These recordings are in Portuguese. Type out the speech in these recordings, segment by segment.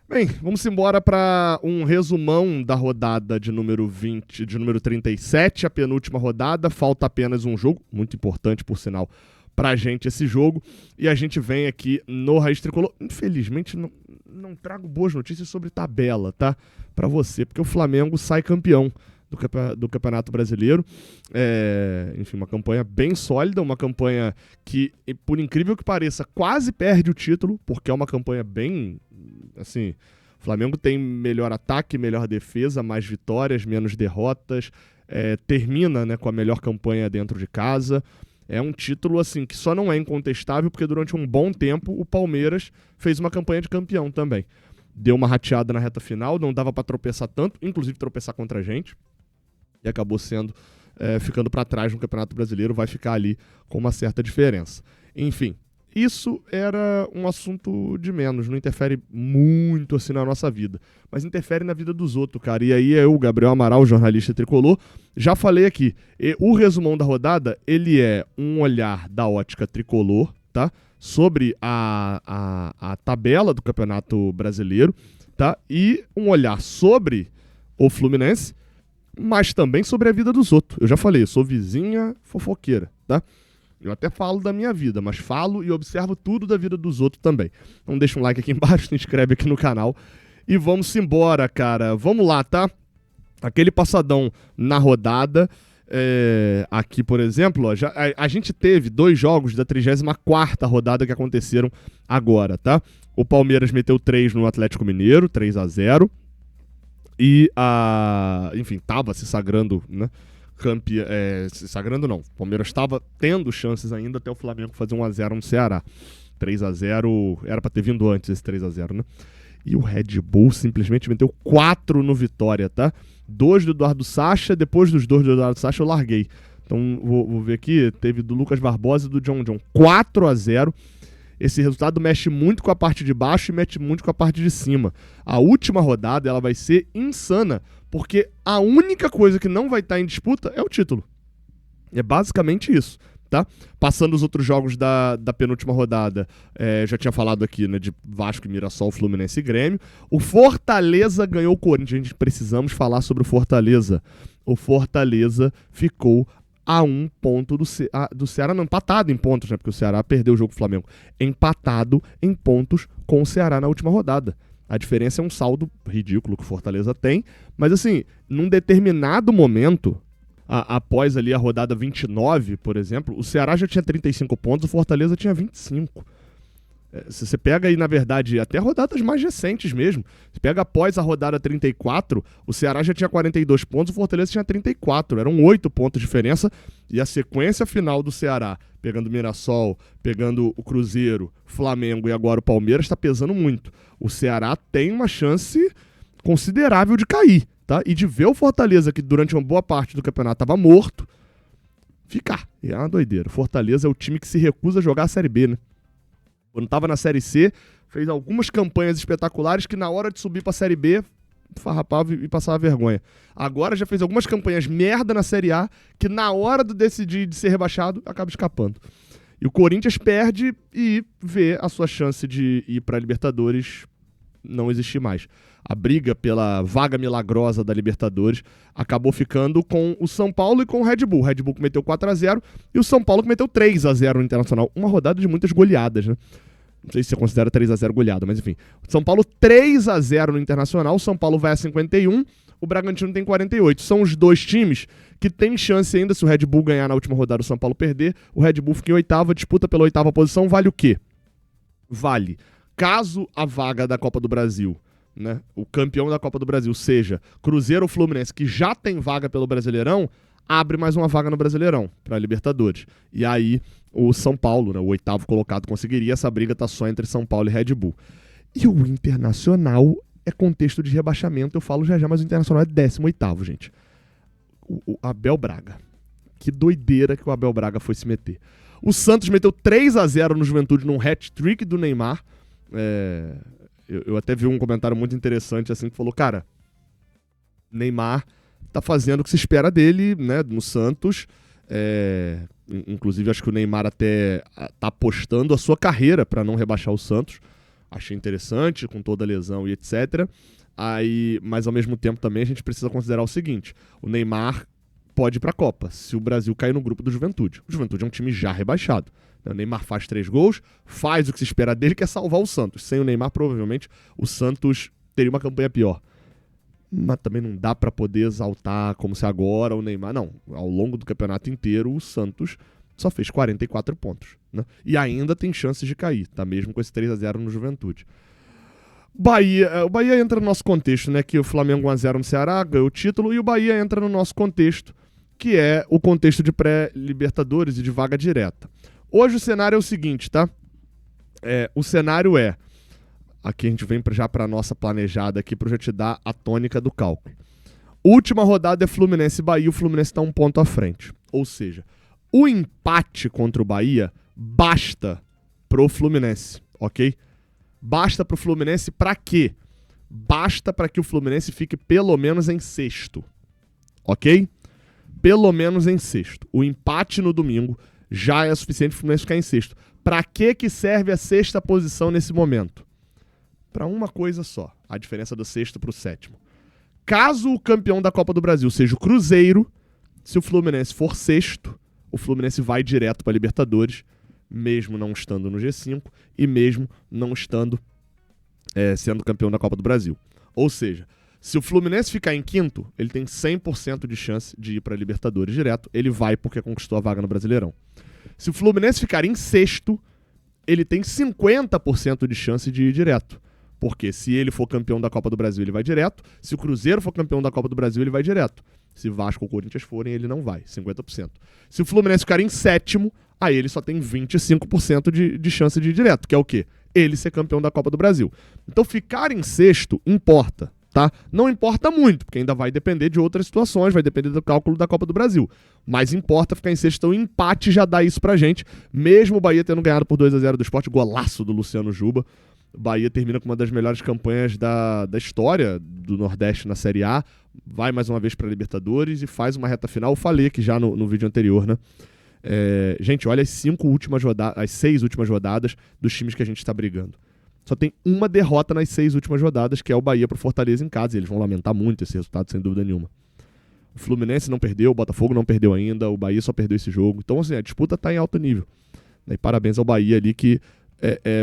Bem, vamos embora para um resumão da rodada de número 20, de número 37, a penúltima rodada. Falta apenas um jogo, muito importante, por sinal, pra gente esse jogo. E a gente vem aqui no Raiz Tricolor. Infelizmente, não trago boas notícias sobre tabela, tá? Pra você, porque o Flamengo sai campeão do Campeonato Brasileiro. Enfim, uma campanha bem sólida, uma campanha que, por incrível que pareça, quase perde o título, porque é uma campanha bem, assim, o Flamengo tem melhor ataque, melhor defesa, mais vitórias, menos derrotas, termina, né, com a melhor campanha dentro de casa. É um título, assim, que só não é incontestável, porque durante um bom tempo o Palmeiras fez uma campanha de campeão também. Deu uma rateada na reta final, não dava pra tropeçar tanto, inclusive tropeçar contra a gente, e acabou ficando para trás no Campeonato Brasileiro, vai ficar ali com uma certa diferença. Enfim, isso era um assunto de menos, não interfere muito assim na nossa vida, mas interfere na vida dos outros, cara. E aí eu, Gabriel Amaral, jornalista tricolor, já falei aqui, o resumão da rodada, ele é um olhar da ótica tricolor, tá? Sobre a tabela do Campeonato Brasileiro, tá? E um olhar sobre o Fluminense, mas também sobre a vida dos outros. Eu já falei, eu sou vizinha fofoqueira, tá? Eu até falo da minha vida, mas falo e observo tudo da vida dos outros também. Então deixa um like aqui embaixo, se inscreve aqui no canal e vamos embora, cara. Vamos lá, tá? Aquele passadão na rodada. Aqui, por exemplo, ó, a gente teve 2 jogos da 34ª rodada que aconteceram agora, tá? O Palmeiras meteu 3 no Atlético Mineiro, 3-0. E, enfim, tava se sagrando, né? Se sagrando não. O Palmeiras estava tendo chances ainda até o Flamengo fazer 1-0 no Ceará. 3-0, era pra ter vindo antes esse 3-0, né? E o Red Bull simplesmente meteu 4 no Vitória, tá? 2 do Eduardo Sacha, depois dos 2 do Eduardo Sacha eu larguei. Então, vou ver aqui, teve do Lucas Barbosa e do John. 4-0. Esse resultado mexe muito com a parte de baixo e mexe muito com a parte de cima. A última rodada ela vai ser insana, porque a única coisa que não vai estar em disputa é o título. É basicamente isso, tá? Passando os outros jogos da penúltima rodada, já tinha falado aqui, né, de Vasco e Mirassol, Fluminense e Grêmio. O Fortaleza ganhou o Corinthians. A gente precisamos falar sobre o Fortaleza. O Fortaleza ficou a 1 ponto do Ceará, não, empatado em pontos, né? Porque o Ceará perdeu o jogo do Flamengo. Empatado em pontos com o Ceará na última rodada. A diferença é um saldo ridículo que o Fortaleza tem, mas assim, num determinado momento, após ali a rodada 29, por exemplo, o Ceará já tinha 35 pontos, o Fortaleza tinha 25. Se você pega aí, na verdade, até rodadas mais recentes mesmo, você pega após a rodada 34, o Ceará já tinha 42 pontos, o Fortaleza tinha 34, eram 8 pontos de diferença, e a sequência final do Ceará, pegando o Mirassol, pegando o Cruzeiro, Flamengo e agora o Palmeiras, está pesando muito. O Ceará tem uma chance considerável de cair, tá? E de ver o Fortaleza, que durante uma boa parte do campeonato estava morto, ficar. É uma doideira. O Fortaleza é o time que se recusa a jogar a Série B, né? Quando estava na Série C, fez algumas campanhas espetaculares que na hora de subir para a Série B, farrapava e passava vergonha. Agora já fez algumas campanhas merda na Série A, que na hora de decidir de ser rebaixado, acaba escapando. E o Corinthians perde e vê a sua chance de ir para a Libertadores não existir mais. A briga pela vaga milagrosa da Libertadores acabou ficando com o São Paulo e com o Red Bull. O Red Bull que meteu 4-0 e o São Paulo que meteu 3-0 no Internacional. Uma rodada de muitas goleadas, né? Não sei se você considera 3-0 goleada, mas enfim. São Paulo 3-0 no Internacional, o São Paulo vai a 51, o Bragantino tem 48. São os dois times que têm chance ainda, se o Red Bull ganhar na última rodada e o São Paulo perder, o Red Bull fica em 8ª, disputa pela 8ª posição, vale o quê? Vale, caso a vaga da Copa do Brasil, né, o campeão da Copa do Brasil seja Cruzeiro ou Fluminense, que já tem vaga pelo Brasileirão, abre mais uma vaga no Brasileirão para a Libertadores. E aí o São Paulo, né, o 8º colocado, conseguiria. Essa briga tá só entre São Paulo e Red Bull. E o Internacional é contexto de rebaixamento, eu falo já, mas o Internacional é 18º, gente. O Abel Braga. Que doideira que o Abel Braga foi se meter. O Santos meteu 3-0 no Juventude num hat-trick do Neymar. Eu até vi um comentário muito interessante assim que falou, cara, Neymar tá fazendo o que se espera dele, né, no Santos. Inclusive acho que o Neymar até tá apostando a sua carreira para não rebaixar o Santos. achei interessante, com toda a lesão e etc. Mas ao mesmo tempo também a gente precisa considerar o seguinte: o Neymar pode ir para a Copa se o Brasil cair no grupo do Juventude. O Juventude é um time já rebaixado. O Neymar faz 3 gols, faz o que se espera dele, que é salvar o Santos. Sem o Neymar, provavelmente, o Santos teria uma campanha pior. Mas também não dá para poder exaltar como se agora o Neymar... Não, ao longo do campeonato inteiro, o Santos só fez 44 pontos. Né? E ainda tem chances de cair, tá? Mesmo com esse 3-0 no Juventude. O Bahia entra no nosso contexto, né? Que o Flamengo 1-0 no Ceará, ganhou o título, e o Bahia entra no nosso contexto, que é o contexto de pré-Libertadores e de vaga direta. Hoje o cenário é o seguinte, tá? O cenário é... Aqui a gente vem já para a nossa planejada aqui, para eu já te dar a tônica do cálculo. Última rodada é Fluminense e Bahia, o Fluminense está 1 ponto à frente. Ou seja, o empate contra o Bahia basta pro Fluminense, ok? Basta pro Fluminense para quê? Basta para que o Fluminense fique pelo menos em sexto, ok? Pelo menos em sexto. O empate no domingo já é suficiente para o Fluminense ficar em sexto. Para que serve a sexta posição nesse momento? Para uma coisa só, a diferença do sexto para o sétimo. Caso o campeão da Copa do Brasil seja o Cruzeiro, se o Fluminense for sexto, o Fluminense vai direto para a Libertadores, mesmo não estando no G5 e mesmo não estando sendo campeão da Copa do Brasil. Ou seja, se o Fluminense ficar em quinto, ele tem 100% de chance de ir para a Libertadores direto, ele vai porque conquistou a vaga no Brasileirão. Se o Fluminense ficar em sexto, ele tem 50% de chance de ir direto. Porque se ele for campeão da Copa do Brasil, ele vai direto. Se o Cruzeiro for campeão da Copa do Brasil, ele vai direto. Se Vasco ou Corinthians forem, ele não vai, 50%. Se o Fluminense ficar em sétimo, aí ele só tem 25% de chance de ir direto, que é o quê? Ele ser campeão da Copa do Brasil. Então ficar em sexto importa, tá? Não importa muito, porque ainda vai depender de outras situações, vai depender do cálculo da Copa do Brasil. Mas importa ficar em sexto, então o empate já dá isso pra gente, mesmo o Bahia tendo ganhado por 2-0 do Sport, golaço do Luciano Juba. O Bahia termina com uma das melhores campanhas da história do Nordeste na Série A, vai mais uma vez para a Libertadores e faz uma reta final. Eu falei aqui já no vídeo anterior, né? Gente, olha as 6 últimas rodadas dos times que a gente está brigando. Só tem uma derrota nas 6 últimas rodadas, que é o Bahia pro Fortaleza em casa, e eles vão lamentar muito esse resultado, sem dúvida nenhuma. O Fluminense não perdeu, o Botafogo não perdeu ainda, o Bahia só perdeu esse jogo. Então, assim, a disputa está em alto nível. E parabéns ao Bahia ali que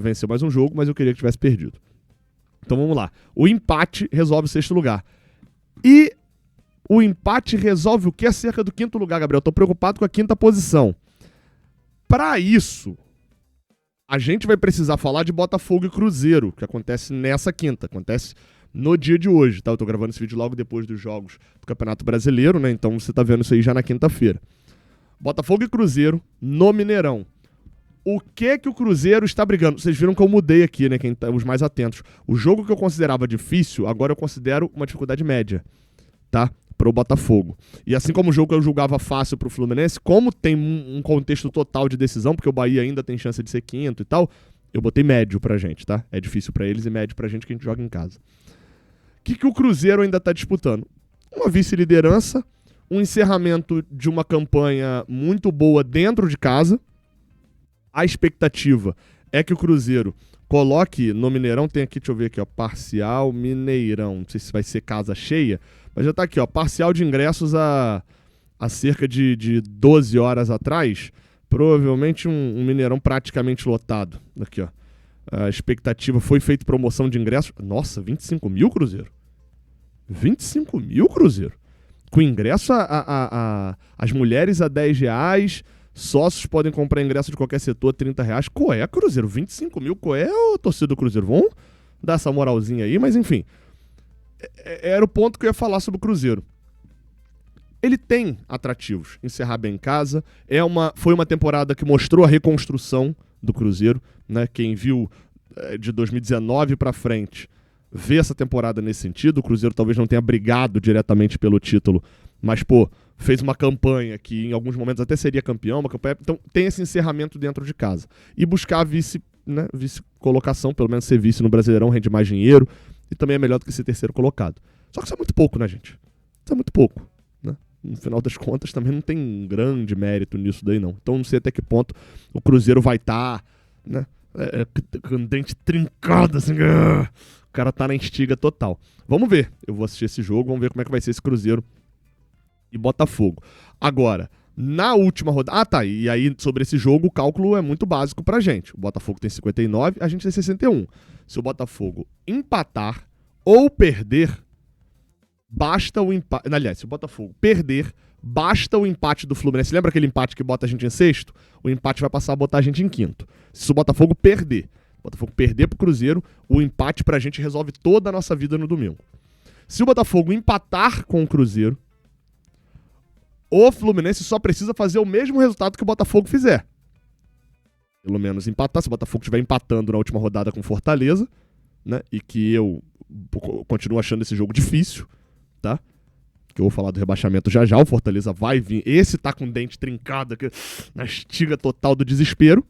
venceu mais um jogo, mas eu queria que tivesse perdido. Então vamos lá. O empate resolve o sexto lugar. E o empate resolve o que acerca do quinto lugar, Gabriel? Estou preocupado com a quinta posição. Para isso, a gente vai precisar falar de Botafogo e Cruzeiro, que acontece nessa quinta, acontece no dia de hoje, tá? Eu tô gravando esse vídeo logo depois dos jogos do Campeonato Brasileiro, né? Então você tá vendo isso aí já na quinta-feira. Botafogo e Cruzeiro no Mineirão. O que o Cruzeiro está brigando? Vocês viram que eu mudei aqui, né? Os mais atentos. O jogo que eu considerava difícil, agora eu considero uma dificuldade média, tá? Para o Botafogo. E assim como o jogo que eu julgava fácil para o Fluminense, como tem um contexto total de decisão, porque o Bahia ainda tem chance de ser quinto e tal, eu botei médio pra gente, tá? É difícil pra eles e médio pra gente que a gente joga em casa. O que o Cruzeiro ainda tá disputando? Uma vice-liderança, um encerramento de uma campanha muito boa dentro de casa. A expectativa é que o Cruzeiro coloque no Mineirão, tem aqui, deixa eu ver aqui, ó, parcial Mineirão, não sei se vai ser casa cheia, mas já tá aqui, ó, parcial de ingressos há cerca de 12 horas atrás, provavelmente um Mineirão praticamente lotado. Aqui, ó, a expectativa foi feita promoção de ingressos, nossa, 25 mil, Cruzeiro? 25 mil, Cruzeiro? Com ingresso as mulheres a R$10, sócios podem comprar ingresso de qualquer setor a R$30. Qual é, Cruzeiro? 25 mil? Qual é, ô torcida do Cruzeiro? Vamos dar essa moralzinha aí, mas enfim. Era o ponto que eu ia falar sobre o Cruzeiro. Ele tem atrativos. Encerrar bem em casa. Foi uma temporada que mostrou a reconstrução do Cruzeiro, né? Quem viu de 2019 para frente vê essa temporada nesse sentido. O Cruzeiro talvez não tenha brigado diretamente pelo título, mas, fez uma campanha que em alguns momentos até seria campeão, uma campanha, então tem esse encerramento dentro de casa. E buscar a vice-colocação, pelo menos ser vice no Brasileirão, rende mais dinheiro e também é melhor do que ser terceiro colocado. Só que isso é muito pouco, né, gente? Isso é muito pouco, né? No final das contas, também não tem um grande mérito nisso daí, não. Então não sei até que ponto o Cruzeiro vai estar, né, com dente trincado, assim. O cara tá na instiga total. Vamos ver. Eu vou assistir esse jogo, vamos ver como é que vai ser esse Cruzeiro e Botafogo. Agora, na última rodada... Ah, tá. E aí, sobre esse jogo, o cálculo é muito básico pra gente. O Botafogo tem 59, a gente tem 61. Se o Botafogo empatar ou perder, basta o empate... Aliás, se o Botafogo perder, basta o empate do Fluminense. Lembra aquele empate que bota a gente em sexto? O empate vai passar a botar a gente em quinto. Se o Botafogo perder pro Cruzeiro, o empate pra gente resolve toda a nossa vida no domingo. Se o Botafogo empatar com o Cruzeiro, o Fluminense só precisa fazer o mesmo resultado que o Botafogo fizer. Pelo menos empatar. Se o Botafogo estiver empatando na última rodada com o Fortaleza, né? E que eu continuo achando esse jogo difícil, tá? Que eu vou falar do rebaixamento já já. O Fortaleza vai vir. Esse tá com o dente trincado aqui, na estiga total do desespero.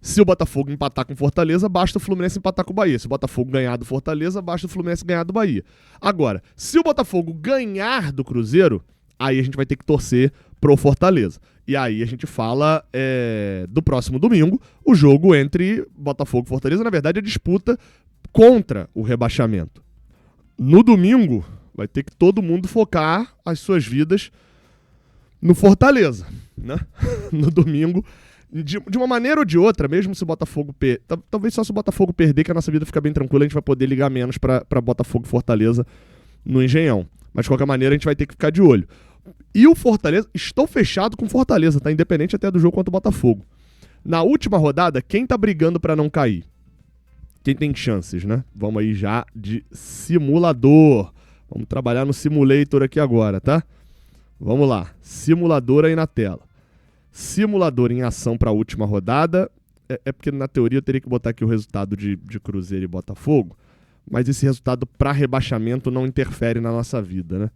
Se o Botafogo empatar com o Fortaleza, basta o Fluminense empatar com o Bahia. Se o Botafogo ganhar do Fortaleza, basta o Fluminense ganhar do Bahia. Agora, se o Botafogo ganhar do Cruzeiro, aí a gente vai ter que torcer pro Fortaleza. E aí a gente fala do próximo domingo, o jogo entre Botafogo e Fortaleza. Na verdade, a disputa contra o rebaixamento. No domingo, vai ter que todo mundo focar as suas vidas no Fortaleza, né? No domingo... De uma maneira ou de outra, mesmo se o Botafogo talvez só se o Botafogo perder, que a nossa vida fica bem tranquila, a gente vai poder ligar menos pra Botafogo e Fortaleza no Engenhão. Mas de qualquer maneira a gente vai ter que ficar de olho. E o Fortaleza, estou fechado com o Fortaleza, tá? Independente até do jogo contra o Botafogo. Na última rodada, quem tá brigando pra não cair? Quem tem chances, né? Vamos aí já de simulador. Vamos trabalhar no simulator aqui agora, tá? Vamos lá, simulador aí na tela. Simulador em ação para a última rodada. É porque na teoria eu teria que botar aqui o resultado de Cruzeiro e Botafogo, mas esse resultado para rebaixamento não interfere na nossa vida, né?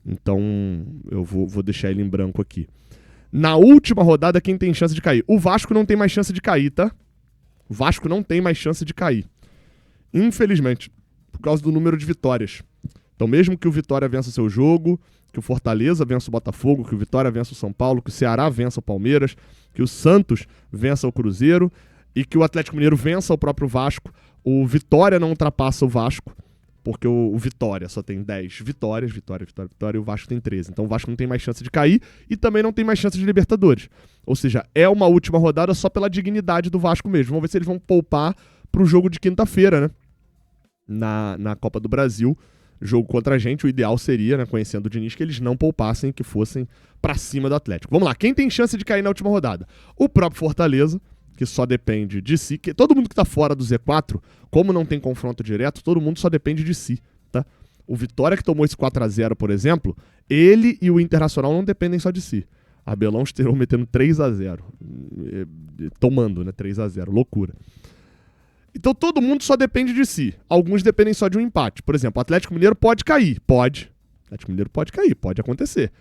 Então eu vou deixar ele em branco aqui. Na última rodada, quem tem chance de cair? O Vasco não tem mais chance de cair, tá? O Vasco não tem mais chance de cair. Infelizmente, por causa do número de vitórias. Então mesmo que o Vitória vença seu jogo, que o Fortaleza vença o Botafogo, que o Vitória vença o São Paulo, que o Ceará vença o Palmeiras, que o Santos vença o Cruzeiro e que o Atlético Mineiro vença o próprio Vasco, o Vitória não ultrapassa o Vasco, porque o Vitória só tem 10 vitórias, Vitória, e o Vasco tem 13. Então o Vasco não tem mais chance de cair e também não tem mais chance de Libertadores. Ou seja, é uma última rodada só pela dignidade do Vasco mesmo. Vamos ver se eles vão poupar pro jogo de quinta-feira, né? Na Copa do Brasil. Jogo contra a gente, o ideal seria, né, conhecendo o Diniz, que eles não poupassem, que fossem pra cima do Atlético. Vamos lá, quem tem chance de cair na última rodada? O próprio Fortaleza, que só depende de si. Todo mundo que tá fora do Z4, como não tem confronto direto, todo mundo só depende de si, tá? O Vitória, que tomou esse 4-0, por exemplo, ele e o Internacional não dependem só de si. Abelão estirou metendo 3-0. Tomando, né, 3-0, loucura. Então todo mundo só depende de si. Alguns dependem só de um empate. Por exemplo, o Atlético Mineiro pode cair. Pode. O Atlético Mineiro pode cair, pode acontecer.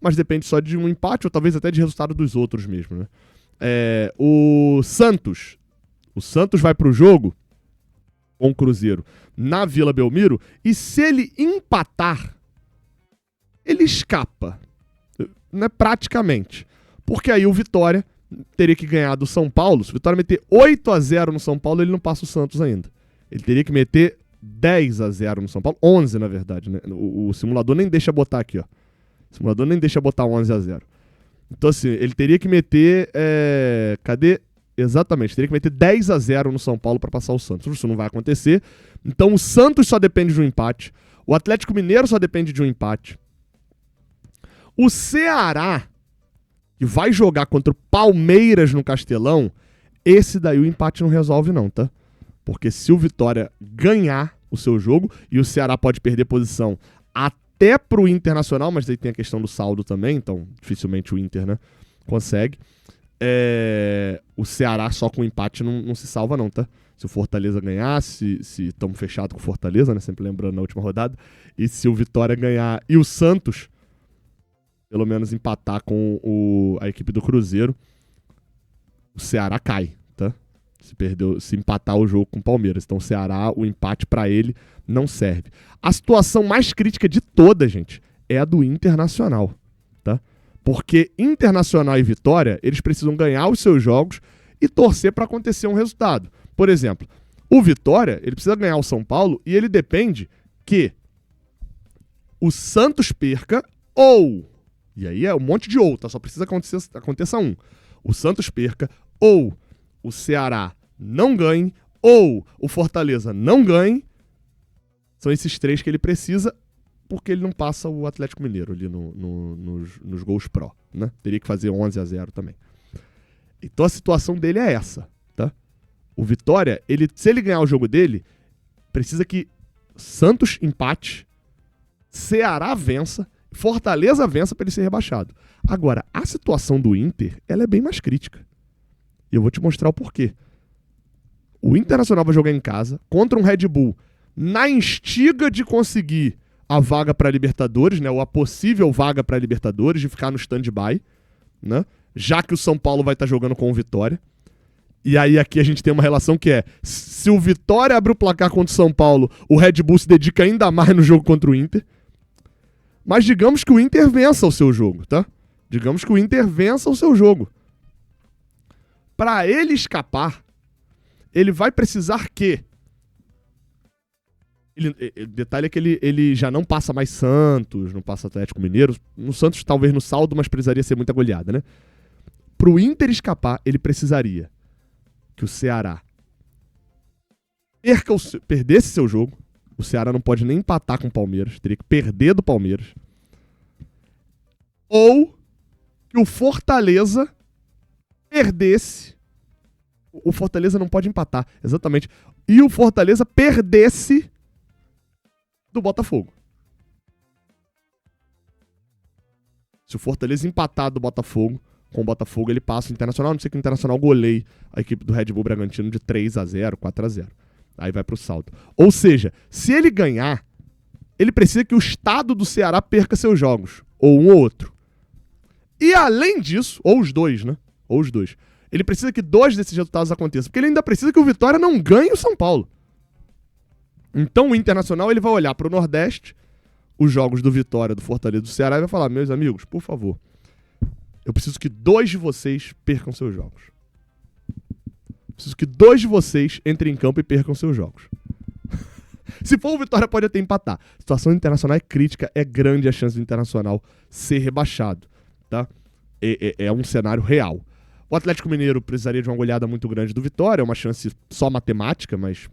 Mas depende só de um empate ou talvez até de resultado dos outros mesmo, né? O Santos. O Santos vai pro jogo com o Cruzeiro na Vila Belmiro e se ele empatar, ele escapa. Né? Praticamente. Porque aí o Vitória teria que ganhar do São Paulo. Se o Vitória meter 8-0 no São Paulo, ele não passa o Santos ainda. Ele teria que meter 10-0 no São Paulo. 11, na verdade, né? O simulador nem deixa botar aqui, ó. O simulador nem deixa botar 11-0. Então, assim, ele teria que meter... Cadê? Exatamente. Teria que meter 10-0 no São Paulo para passar o Santos. Isso não vai acontecer. Então, o Santos só depende de um empate. O Atlético Mineiro só depende de um empate. O Ceará, que vai jogar contra o Palmeiras no Castelão, esse daí o empate não resolve não, tá? Porque se o Vitória ganhar o seu jogo, e o Ceará pode perder posição até pro Internacional, mas aí tem a questão do saldo também, então dificilmente o Inter, né, consegue. O Ceará só com empate não se salva não, tá? Se o Fortaleza ganhar, se estamos fechados com o Fortaleza, né, sempre lembrando na última rodada, e se o Vitória ganhar e o Santos pelo menos empatar com a equipe do Cruzeiro, o Ceará cai, tá? Se empatar o jogo com o Palmeiras. Então o Ceará, o empate pra ele não serve. A situação mais crítica de toda, gente, é a do Internacional, tá? Porque Internacional e Vitória, eles precisam ganhar os seus jogos e torcer para acontecer um resultado. Por exemplo, o Vitória, ele precisa ganhar o São Paulo e ele depende que o Santos perca ou, e aí é um monte de ou, tá? Só precisa aconteça um. O Santos perca ou o Ceará não ganhe ou o Fortaleza não ganhe. São esses três que ele precisa, porque ele não passa o Atlético Mineiro ali nos gols pró, né? Teria que fazer 11-0 também. Então a situação dele é essa, tá? O Vitória, se ele ganhar o jogo dele, precisa que Santos empate, Ceará vença, Fortaleza vença para ele ser rebaixado. Agora, a situação do Inter, ela é bem mais crítica. E eu vou te mostrar o porquê. O Internacional vai jogar em casa contra um Red Bull na instiga de conseguir a vaga para a Libertadores, né? Ou a possível vaga para a Libertadores, de ficar no stand-by, né? Já que o São Paulo vai estar jogando com o Vitória. E aí aqui a gente tem uma relação que é, se o Vitória abre o placar contra o São Paulo, o Red Bull se dedica ainda mais no jogo contra o Inter. Mas digamos que o Inter vença o seu jogo, tá? Digamos que o Inter vença o seu jogo. Para ele escapar, ele vai precisar que... detalhe é que ele já não passa mais Santos, não passa Atlético Mineiro. No Santos talvez no saldo, mas precisaria ser muita goleada, né? Pro Inter escapar, ele precisaria que o Ceará perdesse seu jogo. O Ceará não pode nem empatar com o Palmeiras, teria que perder do Palmeiras. Ou que o Fortaleza perdesse. O Fortaleza não pode empatar, exatamente. E o Fortaleza perdesse do Botafogo. Se o Fortaleza empatar do Botafogo, com o Botafogo ele passa o Internacional, a não ser que o Internacional goleie a equipe do Red Bull Bragantino de 3-0, 4-0. Aí vai pro saldo. Ou seja, se ele ganhar, ele precisa que o estado do Ceará perca seus jogos. Ou um ou outro. E além disso, ou os dois, né? Ou os dois. Ele precisa que 2 desses resultados aconteçam. Porque ele ainda precisa que o Vitória não ganhe o São Paulo. Então o Internacional ele vai olhar pro Nordeste, os jogos do Vitória, do Fortaleza, do Ceará, e vai falar, meus amigos, por favor, eu preciso que 2 de vocês percam seus jogos. Preciso que 2 de vocês entrem em campo e percam seus jogos. Se for o Vitória, pode até empatar. A situação internacional é crítica, é grande a chance do Internacional ser rebaixado. Tá? É um cenário real. O Atlético Mineiro precisaria de uma goleada muito grande do Vitória, é uma chance só matemática, mas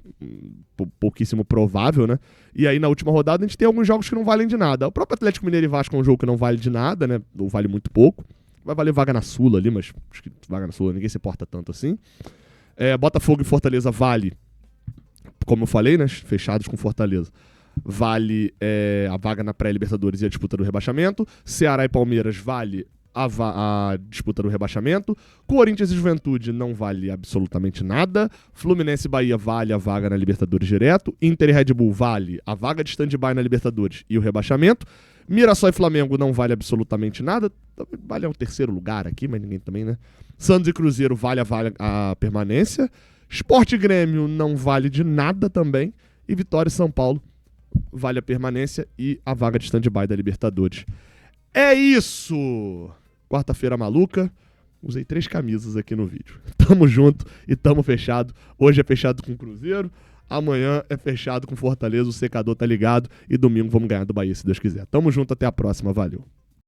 pouquíssimo provável, né? E aí na última rodada a gente tem alguns jogos que não valem de nada. O próprio Atlético Mineiro e Vasco é um jogo que não vale de nada, né? Ou vale muito pouco. Vai valer vaga na Sula ali, mas acho que vaga na Sula ninguém se importa tanto assim. Botafogo e Fortaleza vale, como eu falei, né? Fechados com Fortaleza. Vale a vaga na pré-Libertadores e a disputa do rebaixamento. Ceará e Palmeiras vale a disputa do rebaixamento. Corinthians e Juventude não vale absolutamente nada. Fluminense e Bahia vale a vaga na Libertadores direto. Inter e Red Bull vale a vaga de stand-by na Libertadores e o rebaixamento. Mirassol e Flamengo não vale absolutamente nada. Vale o terceiro lugar aqui, mas ninguém também, né? Santos e Cruzeiro vale a permanência. Sport e Grêmio não vale de nada também. E Vitória e São Paulo vale a permanência e a vaga de stand-by da Libertadores. É isso! Quarta-feira maluca. Usei 3 camisas aqui no vídeo. Tamo junto e tamo fechado. Hoje é fechado com o Cruzeiro. Amanhã é fechado com Fortaleza. O secador tá ligado. E domingo vamos ganhar do Bahia, se Deus quiser. Tamo junto, até a próxima. Valeu.